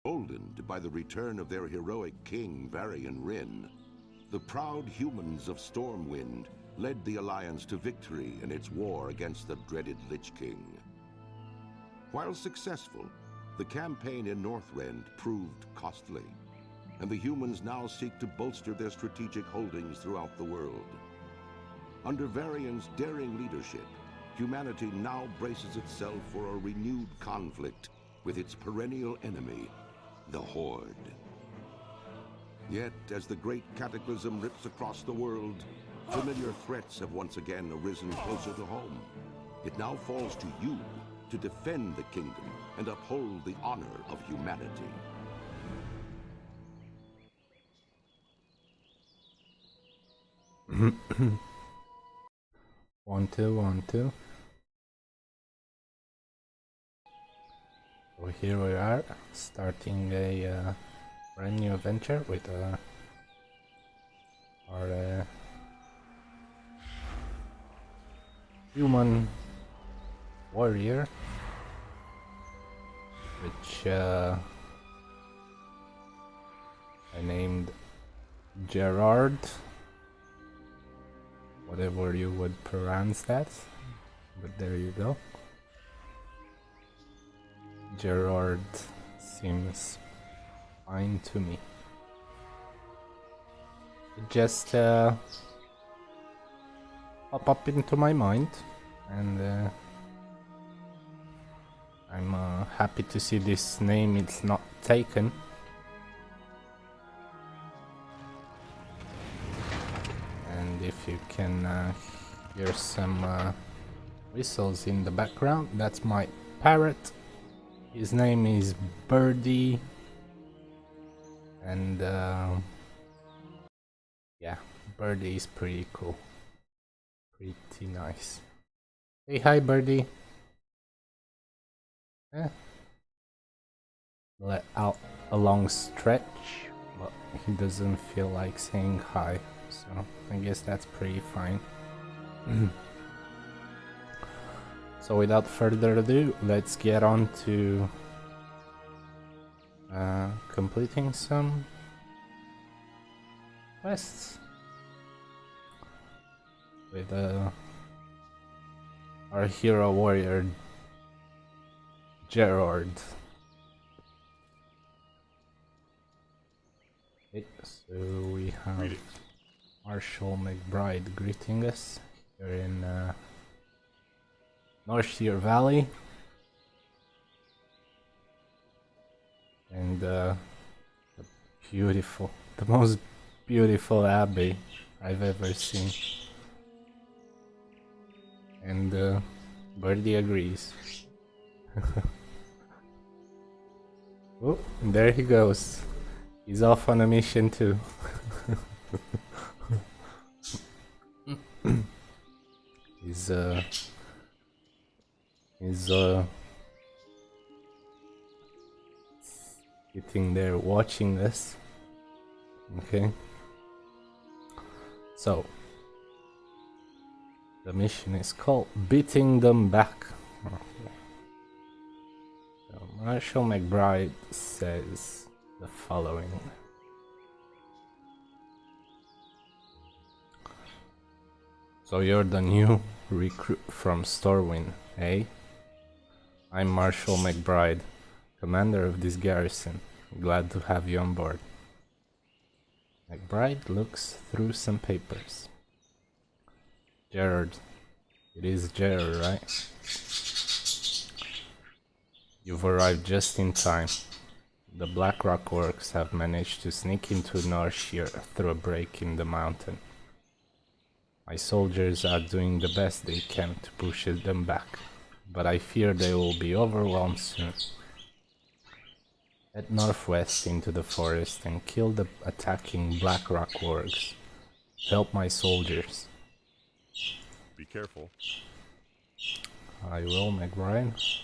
Emboldened by the return of their heroic king, Varian Wrynn, the proud humans of Stormwind led the Alliance to victory in its war against the dreaded Lich King. While successful, the campaign in Northrend proved costly, and the humans now seek to bolster their strategic holdings throughout the world. Under Varian's daring leadership, humanity now braces itself for a renewed conflict with its perennial enemy, the Horde. Yet, as the great cataclysm rips across the world, familiar threats have once again arisen closer to home. It now falls to you to defend the kingdom and uphold the honor of humanity. One, two. So here we are, starting a brand new adventure with our human warrior, which I named Gerard, whatever you would pronounce that, but there you go. Gerard seems fine to me. It just pop up into my mind, and I'm happy to see this name it's not taken. And if you can hear some whistles in the background, that's my parrot. His name is Birdie, and yeah, Birdie is pretty cool, pretty nice. Say hi, Birdie. Let out a long stretch, but he doesn't feel like saying hi, so I guess that's pretty fine. So without further ado, let's get on to completing some quests with our hero warrior Gerard. Okay, so we have Marshall McBride greeting us here in Northshire Valley, and the most beautiful abbey I've ever seen, and Birdie agrees. Oh, there he goes. He's off on a mission too. He's sitting there watching us. Okay. So the mission is called Beating Them Back. Okay. So Marshall McBride says the following. So you're the new recruit from Stormwind, eh? I'm Marshall McBride, commander of this garrison. Glad to have you on board. McBride looks through some papers. Gerard. It is Gerard, right? You've arrived just in time. The Blackrock Orcs have managed to sneak into Northshire through a break in the mountain. My soldiers are doing the best they can to push them back, but I fear they will be overwhelmed soon. Head northwest into the forest and kill the attacking Blackrock Orcs. Help my soldiers. Be careful. I will, McBride.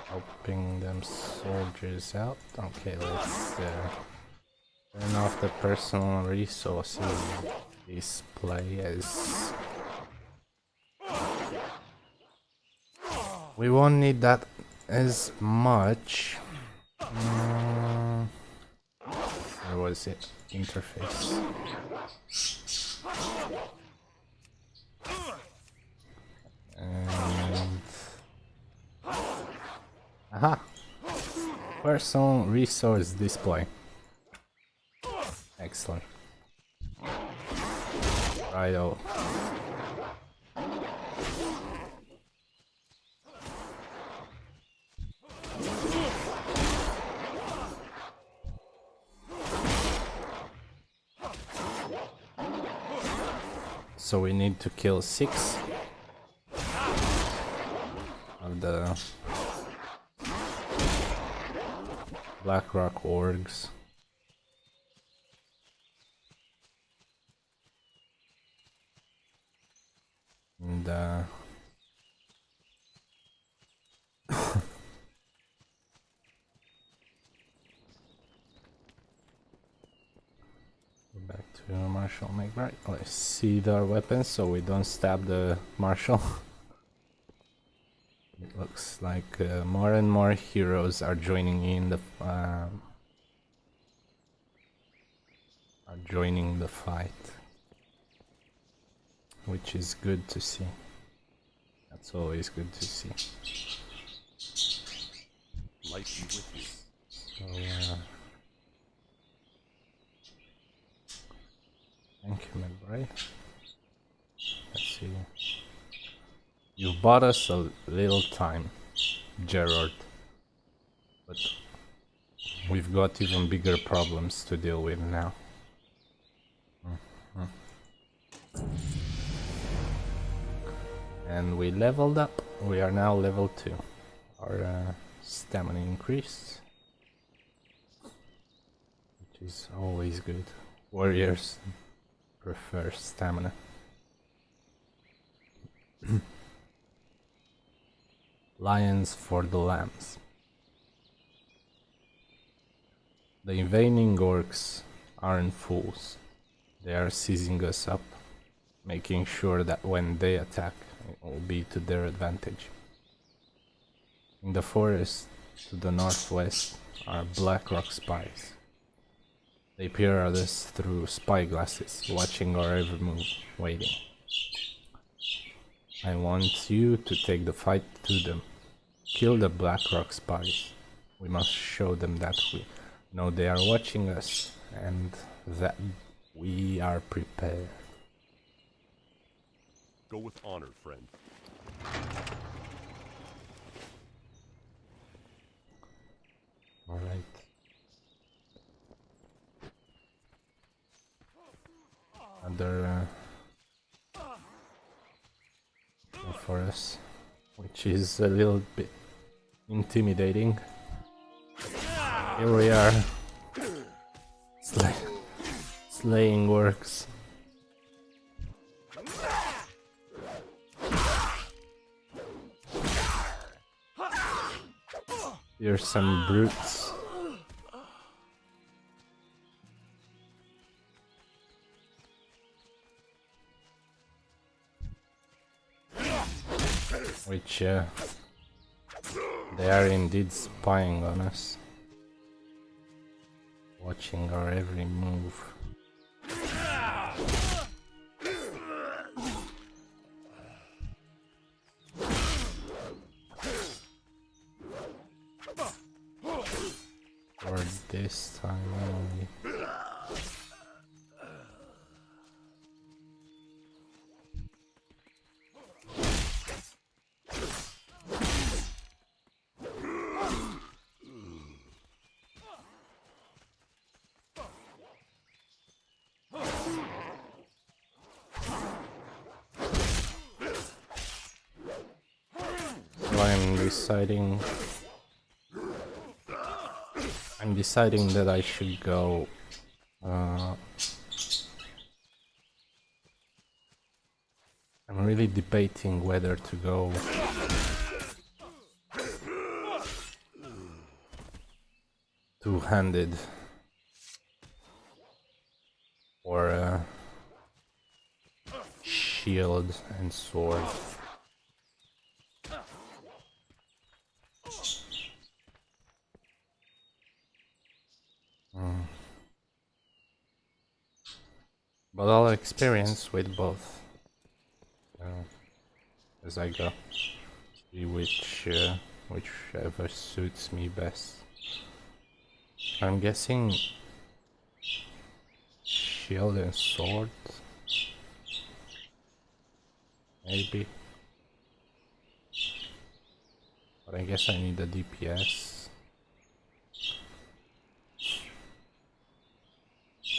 Helping them soldiers out. Okay, let's turn off the personal resources. display as... We won't need that as much. Where was it? Interface. And... Aha! Personal resource display. Excellent. Righto. So we need to kill 6 of the Blackrock orgs. And go back to Marshal McBride. Let's see our weapons so we don't stab the Marshal. It looks like more and more heroes are joining in the fight, which is good to see. That's always good to see. Light be with you. So, thank you, McBride. Let's see. You bought us a little time, Gerard, but we've got even bigger problems to deal with now. And we leveled up. We are now level 2. Our stamina increased, which is always good. Warriors prefer stamina. Lions for the lambs. The invading orcs aren't fools. They are seizing us up, making sure that when they attack, it will be to their advantage. In the forest to the northwest are Blackrock spies. They peer at us through spyglasses, watching our every move, waiting. I want you to take the fight to them. Kill the Blackrock spies. We must show them that we know they are watching us and that we are prepared. Go with honor, friend. All right. Another for us, which is a little bit intimidating. Here we are, slaying orcs. Here's some brutes. Which they are indeed spying on us, watching our every move. For this time only. I'm deciding that I should go I'm really debating whether to go two-handed or shield and sword. But I'll experience with both as I go. See whichever suits me best. I'm guessing shield and sword, maybe. But I guess I need a DPS.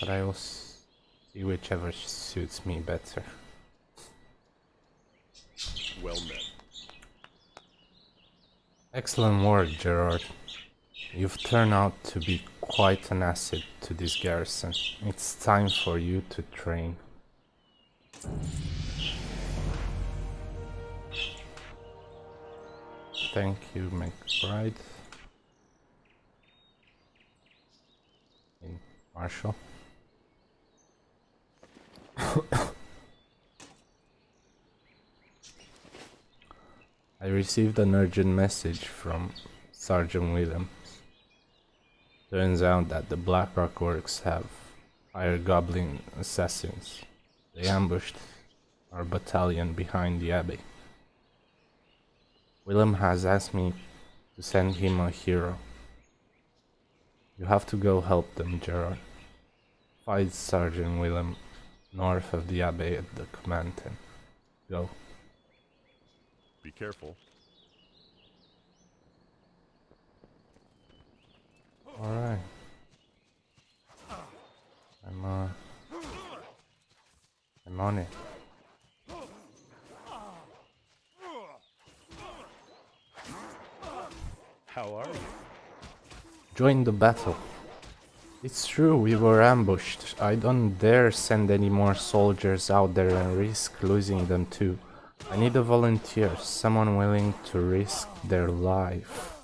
But I will see whichever suits me better. Well met. Excellent work, Gerard. You've turned out to be quite an asset to this garrison. It's time for you to train. Thank you, McBride. Marshall. I received an urgent message from Sergeant Williams. Turns out that the Blackrock Works have hired goblin assassins. They ambushed our battalion behind the abbey. Willem has asked me to send him a hero. You have to go help them, Gerard. Fight Sergeant Willem north of the abbey at the command tent. Go. Be careful. Alright. I'm on it. How are you? Join the battle. It's true, we were ambushed. I don't dare send any more soldiers out there and risk losing them too. I need a volunteer, someone willing to risk their life.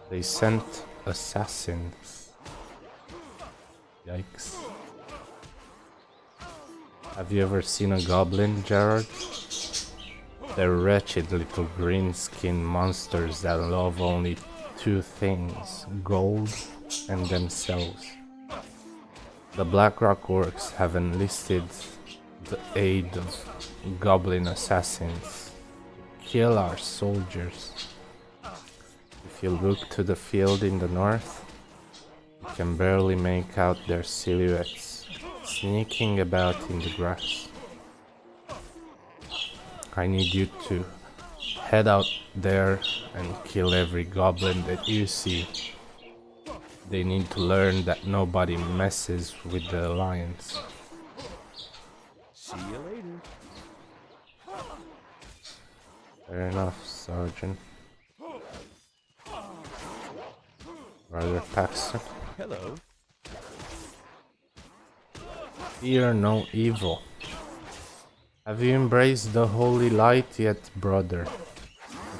They sent assassins. Yikes. Have you ever seen a goblin, Gerard? They're wretched little green-skinned monsters that love only two things, gold and themselves. The Blackrock Works have enlisted the aid of goblin assassins to kill our soldiers. If you look to the field in the north, you can barely make out their silhouettes sneaking about in the grass. I need you to head out there and kill every goblin that you see. They need to learn that nobody messes with the Alliance. See you later. Fair enough, Sergeant. Brother Paxton. Hello. Fear no evil. Have you embraced the holy light yet, brother?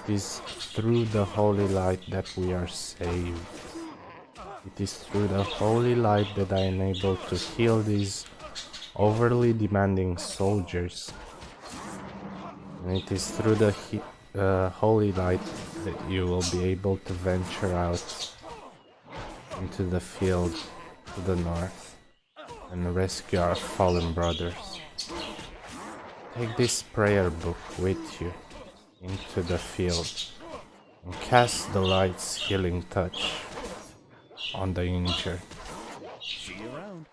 It is through the holy light that we are saved. It is through the holy light that I am able to heal these overly demanding soldiers. And it is through the holy light that you will be able to venture out into the field to the north and rescue our fallen brothers. Take this prayer book with you into the field and cast the light's healing touch on the injured. See you around.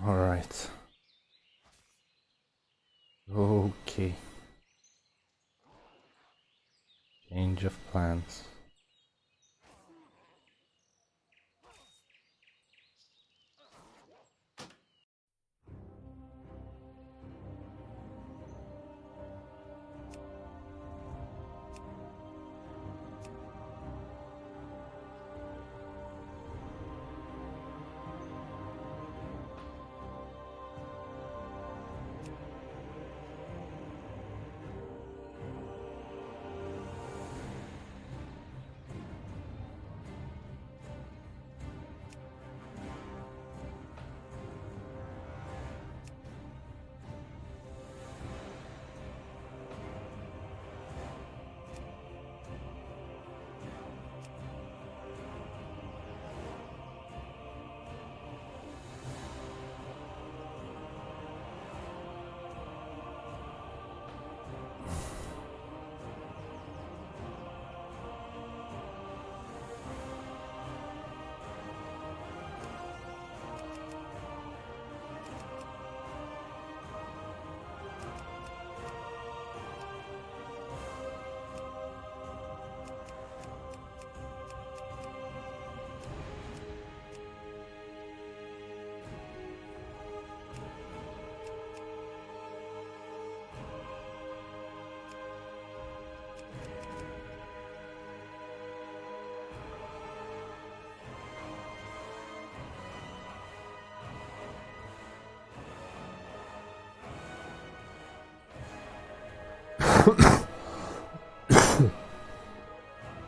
Alright. Okay. Change of plans.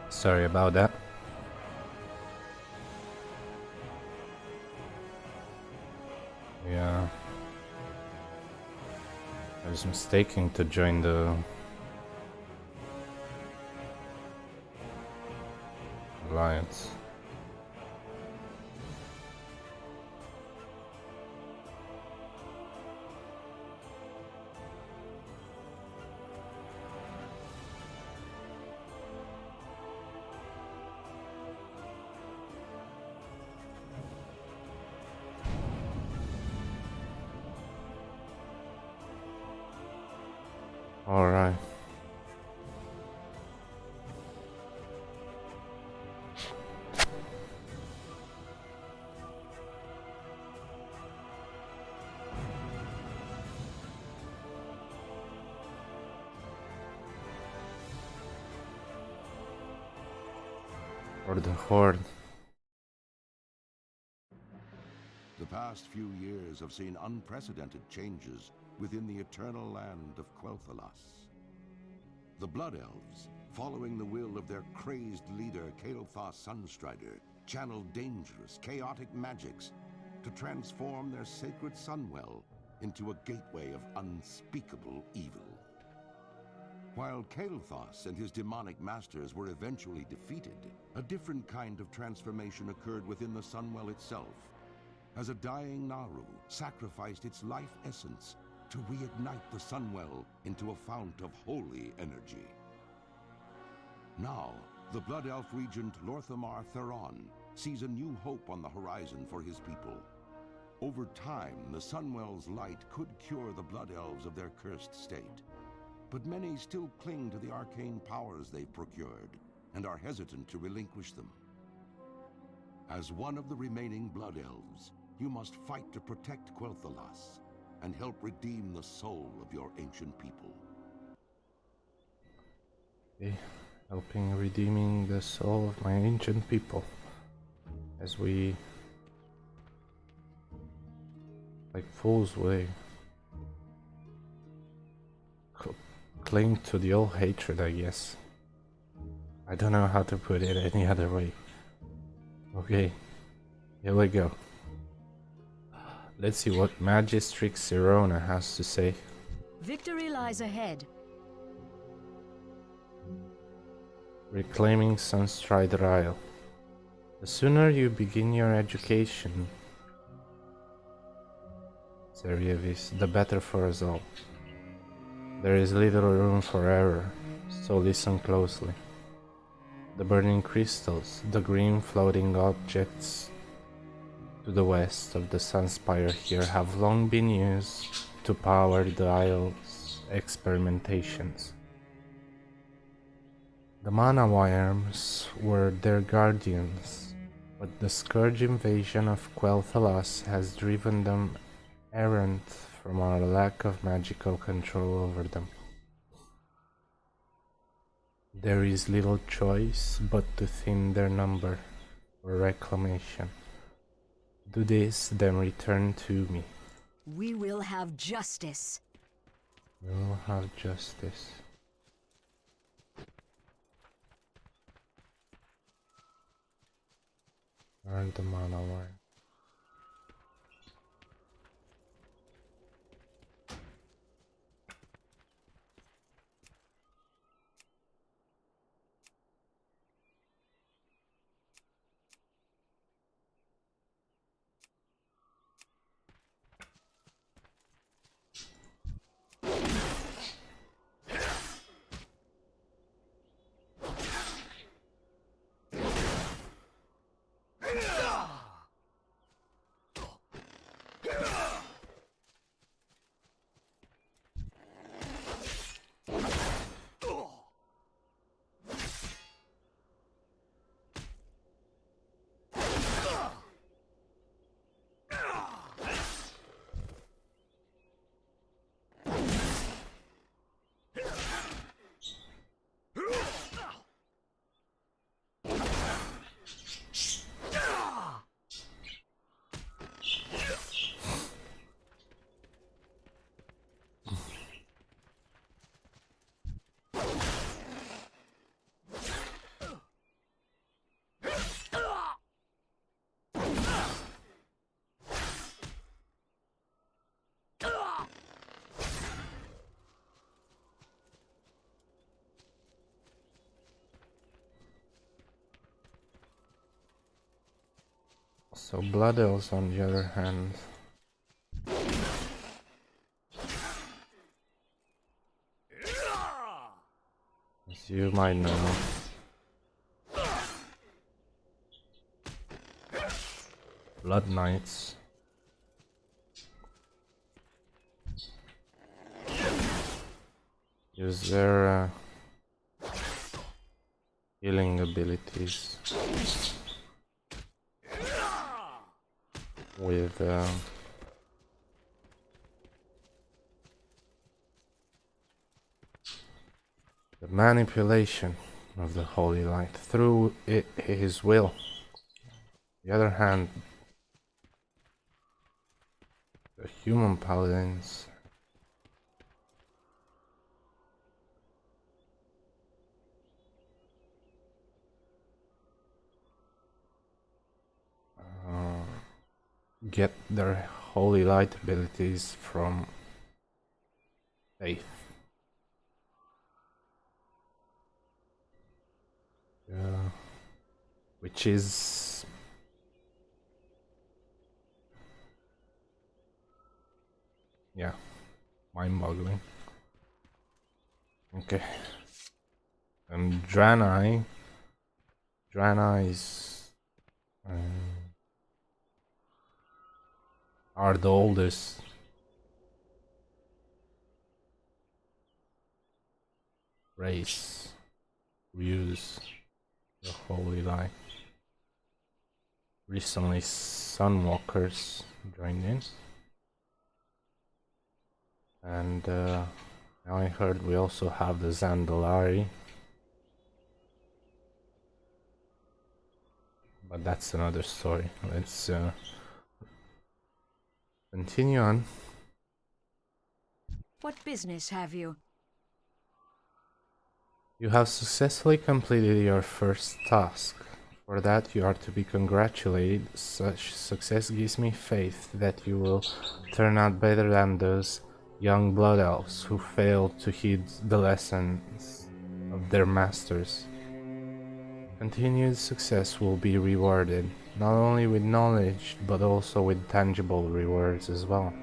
Sorry about that. Yeah. I was mistaken to join the alliance. All right. For the Horde. The past few years have seen unprecedented changes within the eternal land of Quel'Thalas. The Blood Elves, following the will of their crazed leader Kael'thas Sunstrider, channeled dangerous, chaotic magics to transform their sacred Sunwell into a gateway of unspeakable evil. While Kael'thas and his demonic masters were eventually defeated, a different kind of transformation occurred within the Sunwell itself, as a dying Naru sacrificed its life essence to reignite the Sunwell into a fount of holy energy. Now, the Blood Elf Regent Lorthamar Theron sees a new hope on the horizon for his people. Over time, the Sunwell's light could cure the Blood Elves of their cursed state, but many still cling to the arcane powers they've procured and are hesitant to relinquish them. As one of the remaining Blood Elves, you must fight to protect Quel'Thalas and help redeem the soul of your ancient people. Okay. Helping redeeming the soul of my ancient people. As we, like fools, we cling to the old hatred, I guess. I don't know how to put it any other way. Okay, here we go. Let's see what Magistrix Sirona has to say. Victory lies ahead. Reclaiming Sunstrider Isle. The sooner you begin your education, Serievis, the better for us all. There is little room for error, so listen closely. The burning crystals, the green floating objects to the west of the Sunspire here have long been used to power the Isle's experimentations. The mana worms were their guardians, but the Scourge invasion of Quel'Thalas has driven them errant from our lack of magical control over them. There is little choice but to thin their number for reclamation. Do this, then return to me. We will have justice. We will have justice. Where are the mana worms? So Blood Elves, on the other hand, as you might know, Blood Knights use their healing abilities with the manipulation of the Holy Light through his will. On the other hand, the human paladins get their Holy Light abilities from faith. Which is mind-boggling. Okay. And Draenei is are the oldest race who use the Holy Light. Recently, Sunwalkers joined in, and now I heard we also have the Zandalari, but that's another story. Let's continue on. What business have you? You have successfully completed your first task. For that you are to be congratulated. Such success gives me faith that you will turn out better than those young blood elves who failed to heed the lessons of their masters. Continued success will be rewarded, not only with knowledge, but also with tangible rewards as well.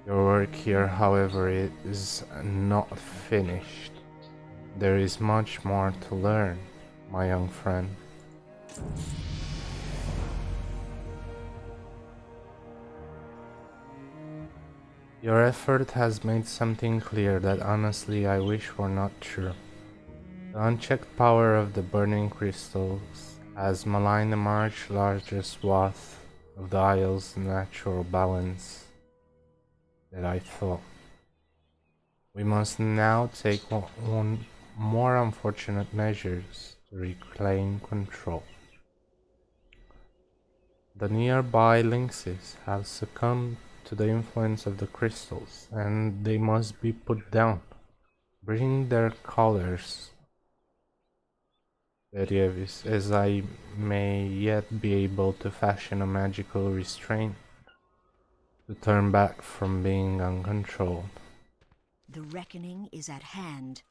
Your work here, however, is not finished. There is much more to learn, my young friend. Your effort has made something clear that honestly I wish were not true. The unchecked power of the burning crystals has maligned a much larger swath of the Isle's natural balance than I thought. We must now take one more unfortunate measures to reclaim control. The nearby lynxes have succumbed to the influence of the crystals, and they must be put down. Bring their colors, Berievis, as I may yet be able to fashion a magical restraint to turn back from being uncontrolled. The reckoning is at hand.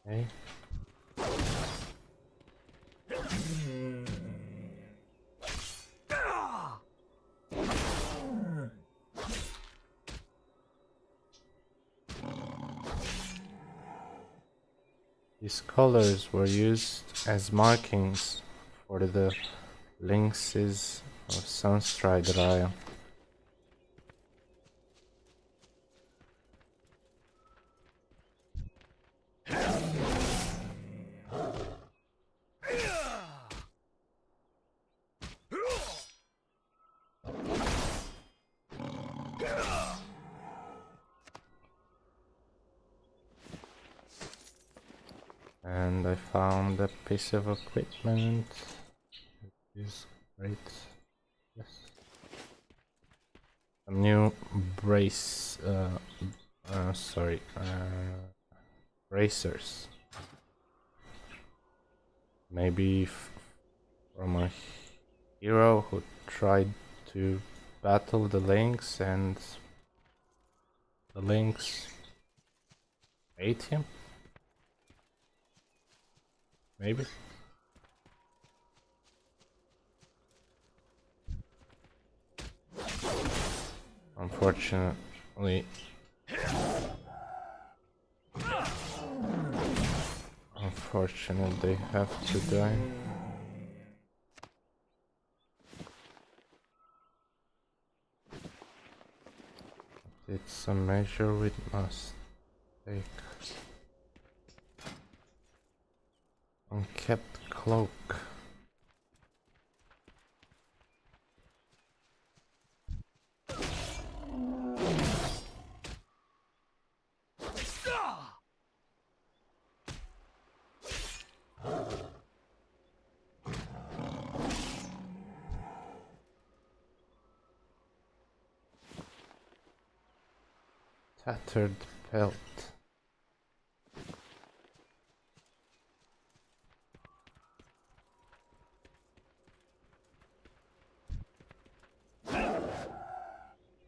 Okay. These colors were used as markings for the lynxes of Sunstride Isle. And I found a piece of equipment. It is great. Yes. Some new bracers. Maybe from a hero who tried to battle the lynx and the lynx ate him? Maybe? Unfortunately, they have to die. It's a measure we must take. Unkept cloak. Tattered pelt.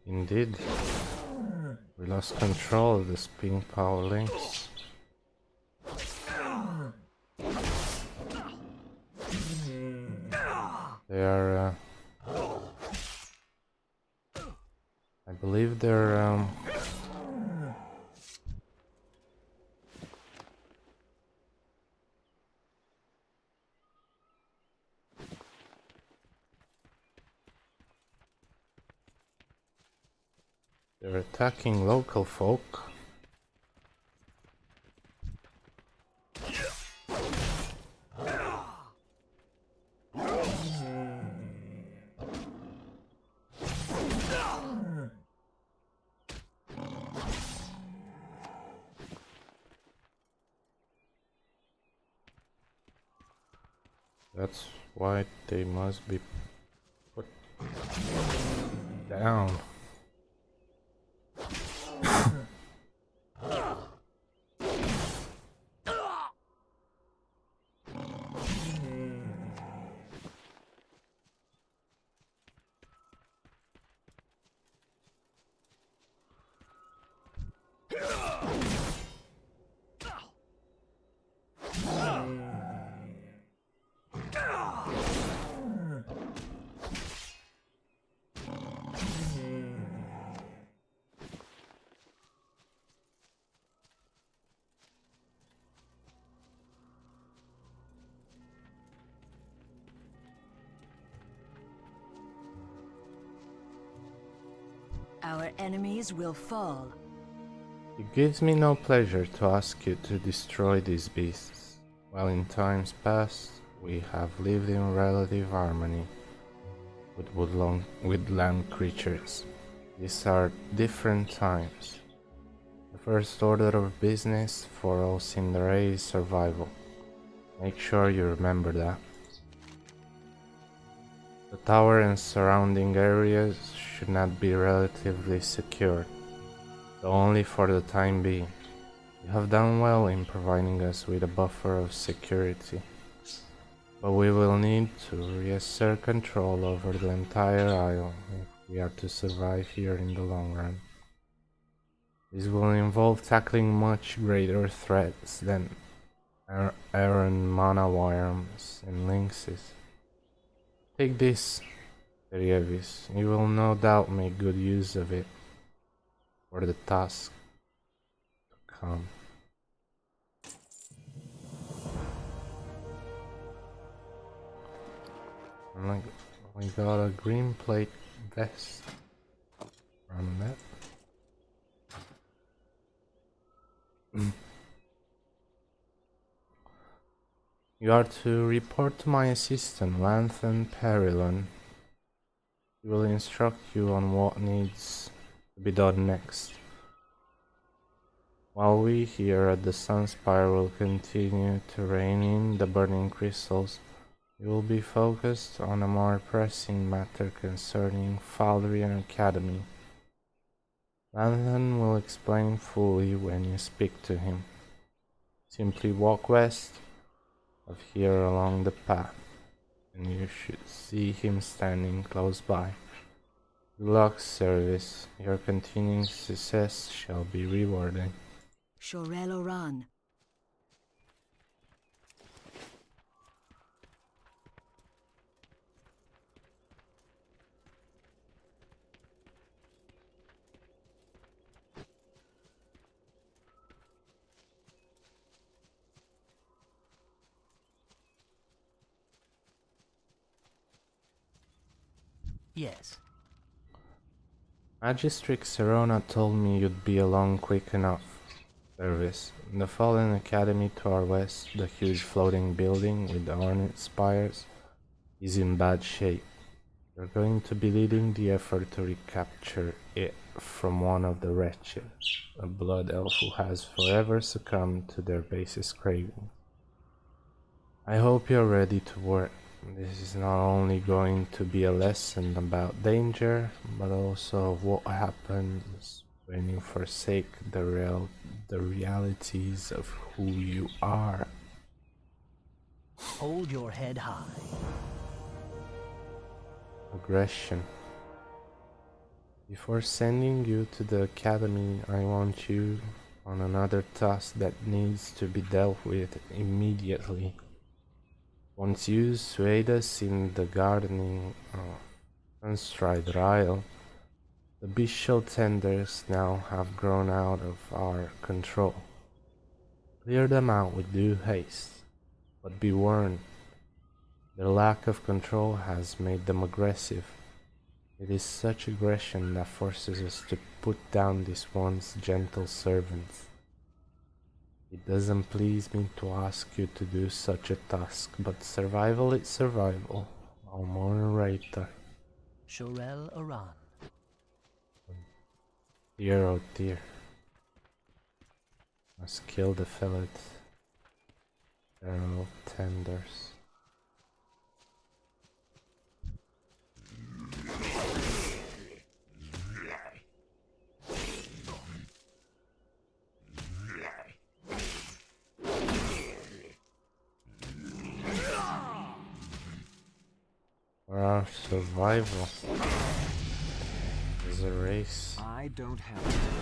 Indeed, we lost control of the spin power links. They are, I believe they're, they're attacking local folk. That's why they must be put down. Our enemies will fall. It gives me no pleasure to ask you to destroy these beasts. While in times past we have lived in relative harmony with woodland creatures, these are different times. The first order of business for all Cinderay is survival. Make sure you remember that. The tower and surrounding areas should not be relatively secure, though only for the time being. You have done well in providing us with a buffer of security, but we will need to reassert control over the entire isle if we are to survive here in the long run. This will involve tackling much greater threats than errant mana worms and lynxes. Take this, Perievis. You will no doubt make good use of it for the task to come. And like, we got a green plate vest from that. You are to report to my assistant, Lanthan Perilon. He will instruct you on what needs to be done next. While we here at the Sunspire will continue to rein in the burning crystals, we will be focused on a more pressing matter concerning Faldrian Academy. Lanthan will explain fully when you speak to him. Simply walk west of here along the path, and you should see him standing close by. Good luck, Service. Your continuing success shall be rewarded. Shorel Oran. Yes. Magistrix Serona told me you'd be along quick enough. Service. The Fallen Academy to our west, the huge floating building with the ornate spires, is in bad shape. You're going to be leading the effort to recapture it from one of the wretched, a blood elf who has forever succumbed to their basest cravings. I hope you're ready to work. This is not only going to be a lesson about danger, but also of what happens when you forsake the realities of who you are. Hold your head high. Aggression. Before sending you to the academy, I want you on another task that needs to be dealt with immediately. Once used to aid us in the gardening Sunstrider Isle, the bestial tenders now have grown out of our control. Clear them out with due haste, but be warned, their lack of control has made them aggressive. It is such aggression that forces us to put down these once gentle servants. It doesn't please me to ask you to do such a task, but survival is survival. Almorrator. Shorel Oran. Dear oh dear. Must kill the fillet. Feral tenders. For our survival as a race. I don't have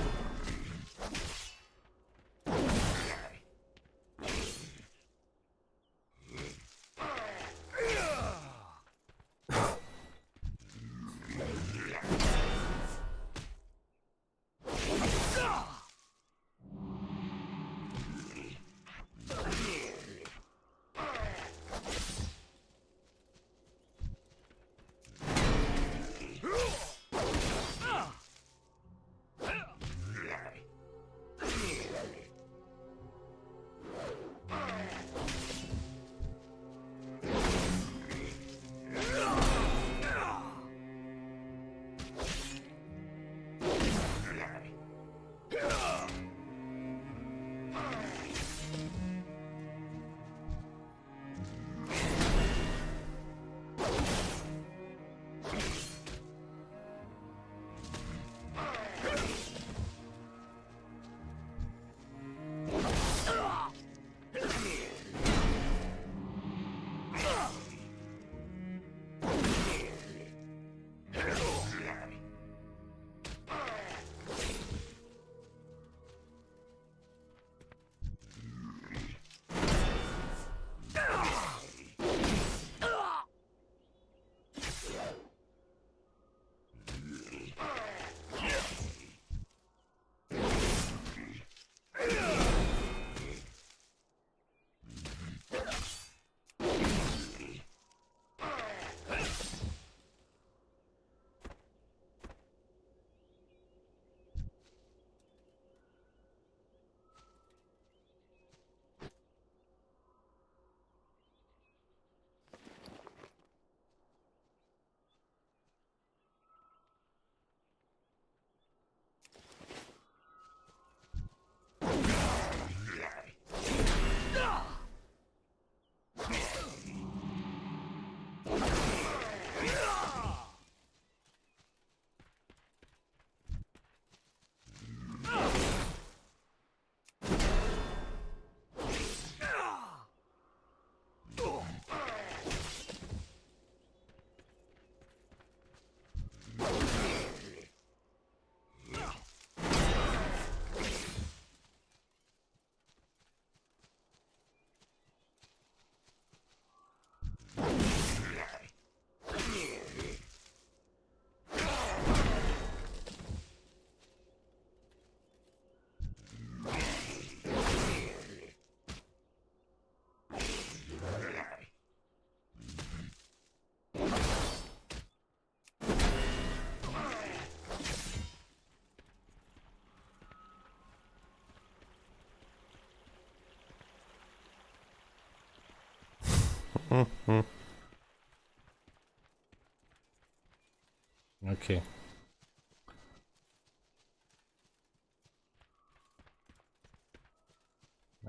Okay.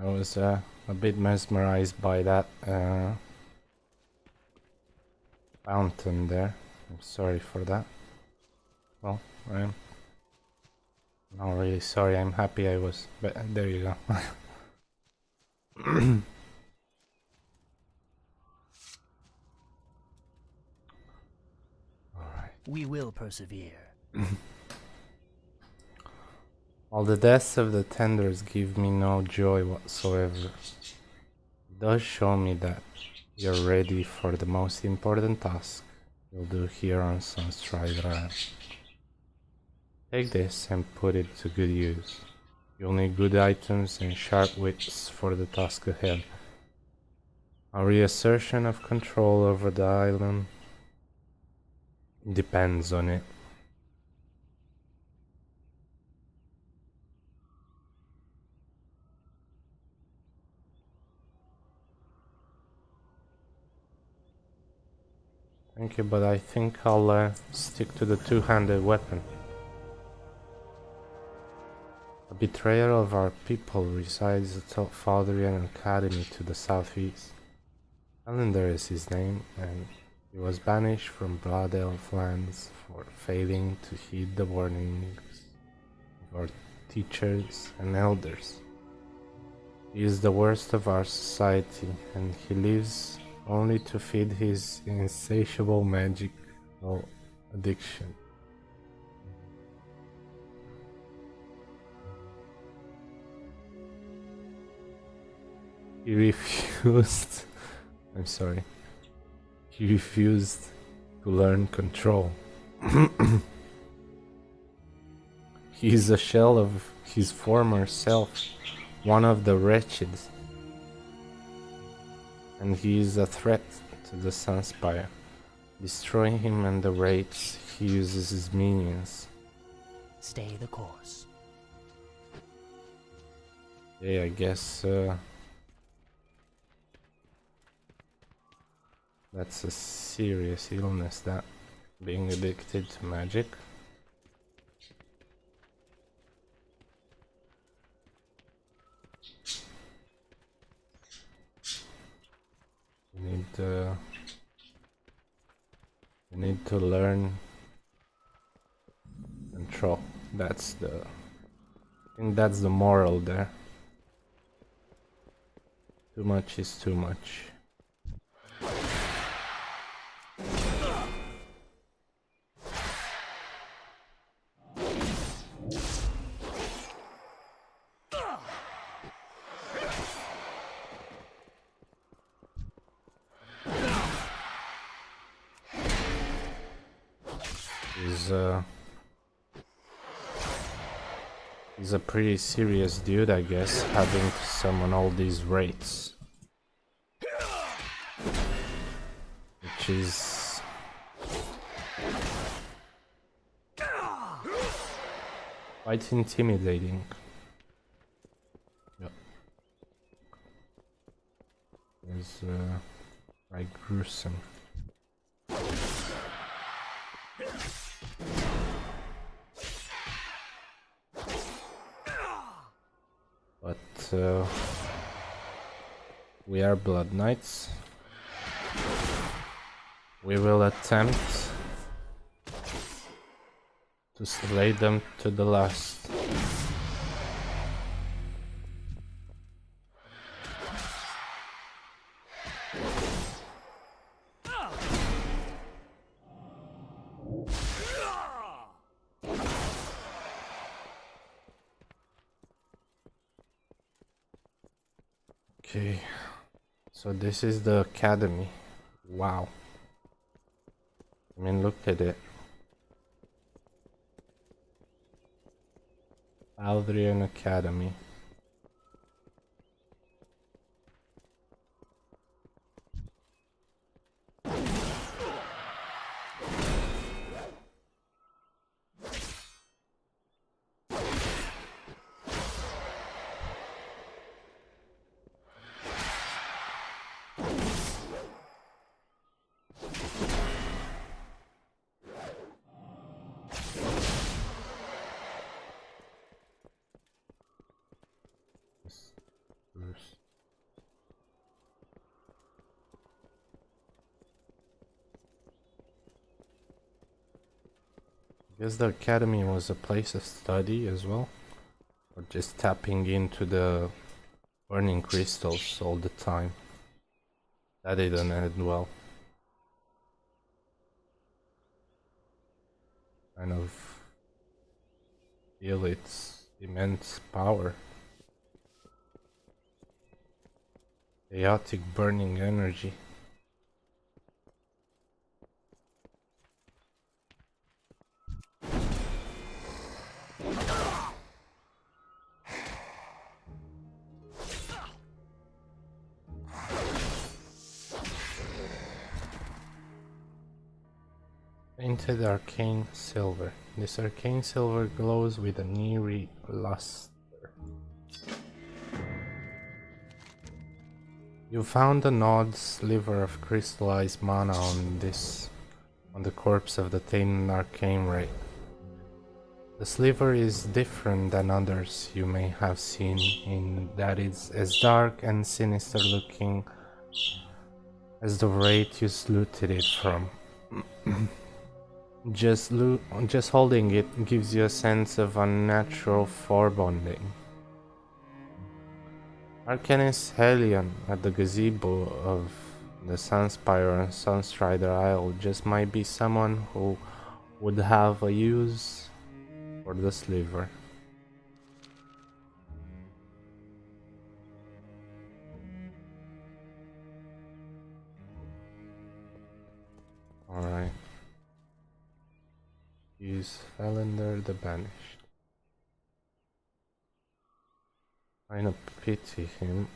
I was a bit mesmerized by that fountain there. I'm sorry for that. Well, I'm not really sorry. I'm happy I was. But there you go. We will persevere. While the deaths of the tenders give me no joy whatsoever, it does show me that you're ready for the most important task you'll do here on Sunstride Island. Take this and put it to good use. You'll need good items and sharp wits for the task ahead. A reassertion of control over the island depends on it. Thank you, but I think I'll stick to the two-handed weapon. A betrayal of our people resides atop Faldrian Academy to the southeast. Calendar is his name, and he was banished from Blood Elf lands for failing to heed the warnings of our teachers and elders. He is the worst of our society, and he lives only to feed his insatiable magical addiction. He refused. I'm sorry. He refused to learn control. He is a shell of his former self, one of the wretched. And he is a threat to the Sunspire. Destroy him and the raids he uses his minions. Stay the course. Yeah, I guess that's a serious illness, that, being addicted to magic. you need to learn control. That's the, I think that's the moral there. Too much is too much. He's a pretty serious dude, I guess, having to summon all these wraiths. Which is quite intimidating. Yep. It's quite gruesome. But we are Blood Knights. We will attempt to slay them to the last. Okay, so this is the academy. Wow. I mean, look at it. Aldrian Academy. I guess the academy was a place of study as well, or just tapping into the burning crystals all the time. That didn't end well. Kind of feel its immense power. Chaotic burning energy. Painted arcane silver. This arcane silver glows with an eerie luster. You found an odd sliver of crystallized mana on the corpse of the tainted arcane ray. The sliver is different than others you may have seen in that it's as dark and sinister looking as the wraith you looted it from. Just holding it gives you a sense of unnatural foreboding. Arcanist Helion at the gazebo of the Sunspire and Sunstrider Isle just might be someone who would have a use for the sliver. Alright. Use Felender the Banished. Kind of pity him.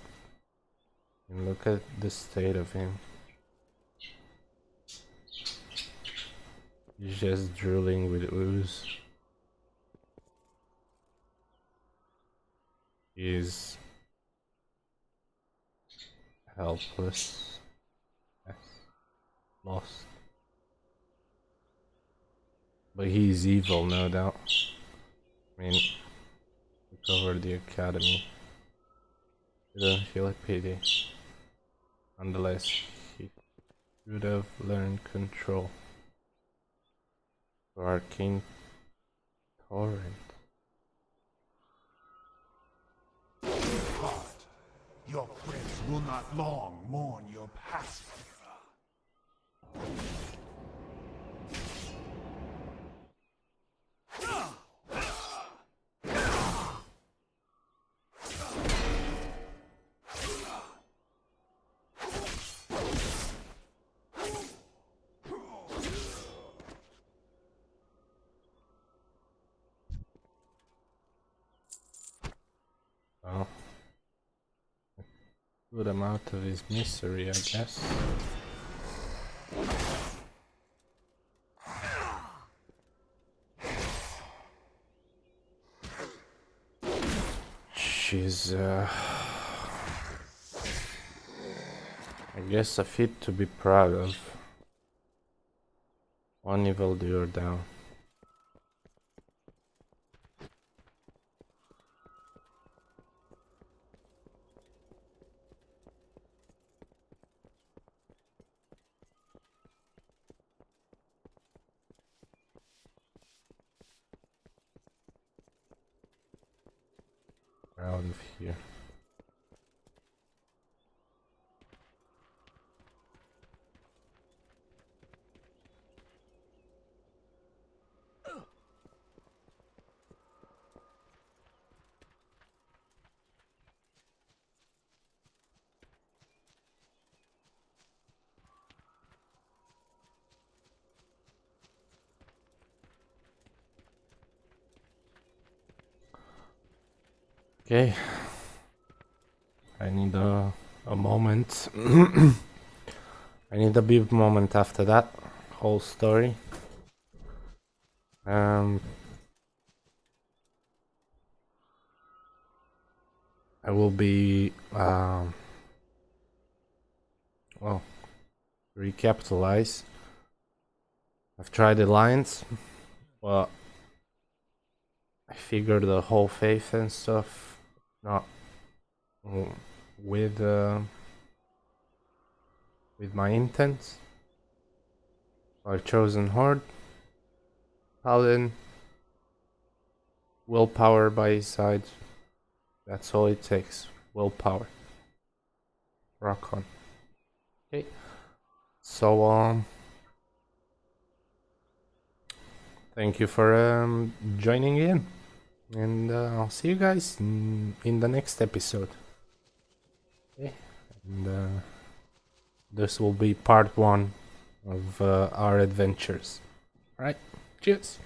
And look at the state of him. He's just drooling with ooze. He's helpless. Yes. Lost. But he's evil, no doubt. I mean, took over the academy. You don't feel pity. Nonetheless, Should have learned control. Arcane Torrent. Heart, your friends will not long mourn your passing. Well, put him out of his misery, I guess. She's, I guess a feat to be proud of. One evildoer down. Out of here. Okay. I need a moment. I need a big moment after that whole story. I will be well, recapitalize. I've tried Alliance, but I figured the whole faith and stuff not with my intents. I've chosen Horde, Paladin, willpower by his side. That's all it takes. Willpower. Rock on. Okay. So thank you for joining in, and I'll see you guys in the next episode. Okay. And this will be part 1 of our adventures. Alright, cheers!